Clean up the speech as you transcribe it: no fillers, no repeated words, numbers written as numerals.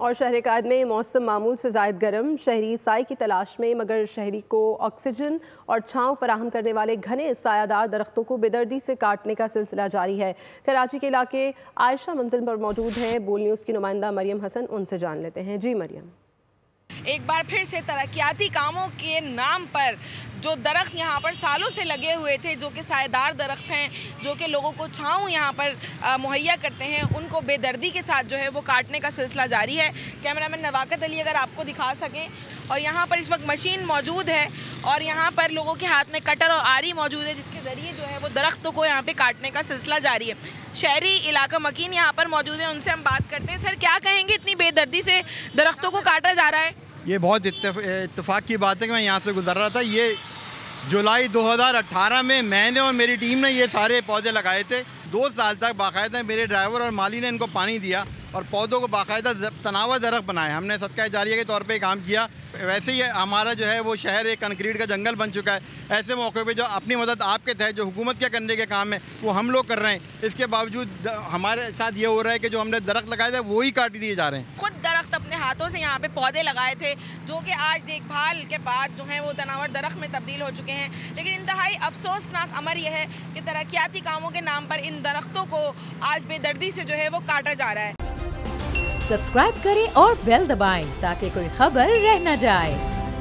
और शहर कायद में मौसम मामूल से ज़ायद गर्म। शहरी साए की तलाश में, मगर शहरी को ऑक्सीजन और छांव फराहम करने वाले घने सायादार दरख्तों को बेदर्दी से काटने का सिलसिला जारी है। कराची के इलाके आयशा मंजिल पर मौजूद हैं बोल न्यूज़ की नुमाइंदा मरियम हसन, उनसे जान लेते हैं। जी मरियम। एक बार फिर से तरक्याती कामों के नाम पर जो दरख्त यहाँ पर सालों से लगे हुए थे, जो कि सायेदार दरख्त हैं, जो कि लोगों को छाँव यहाँ पर मुहैया करते हैं, उनको बेदर्दी के साथ जो है वो काटने का सिलसिला जारी है। कैमरामैन नवाकत अली अगर आपको दिखा सकें, और यहाँ पर इस वक्त मशीन मौजूद है और यहाँ पर लोगों के हाथ में कटर और आरी मौजूद है, जिसके ज़रिए जो है वो दरख्तों को यहाँ पे काटने का सिलसिला जारी है। शहरी इलाका मकीन यहाँ पर मौजूद है, उनसे हम बात करते हैं। सर, क्या कहेंगे, इतनी बेदर्दी से दरख्तों को काटा जा रहा है? ये बहुत इत्तेफाक की बात है कि मैं यहाँ से गुजर रहा था। ये जुलाई 2018 में मैंने और मेरी टीम ने ये सारे पौधे लगाए थे। 2 साल तक बाकायदा मेरे ड्राइवर और माली ने इनको पानी दिया और पौधों को बाकायदा तनावा दरख्त बनाए। हमने सदका जारिया के तौर पे काम किया। वैसे ही हमारा जो है वो शहर एक कंक्रीट का जंगल बन चुका है। ऐसे मौके पे जो अपनी मदद आपके तहत जो हुकूमत के करने के काम है वो हम लोग कर रहे हैं। इसके बावजूद हमारे साथ ये हो रहा है कि जो हमने दरख्त लगाए थे वो ही काट दिए जा रहे हैं। खुद दरख्त अपने हाथों से यहाँ पे पौधे लगाए थे, जो कि आज देखभाल के बाद जो है वो तनावर दरख्त में तब्दील हो चुके हैं। लेकिन इंतहाई अफसोसनाक अमर यह है कि तरक्याती कामों के नाम पर इन दरख्तों को आज बेदर्दी से जो है वो काटा जा रहा है। सब्सक्राइब करें और बेल दबाएं ताकि कोई खबर रह न जाए।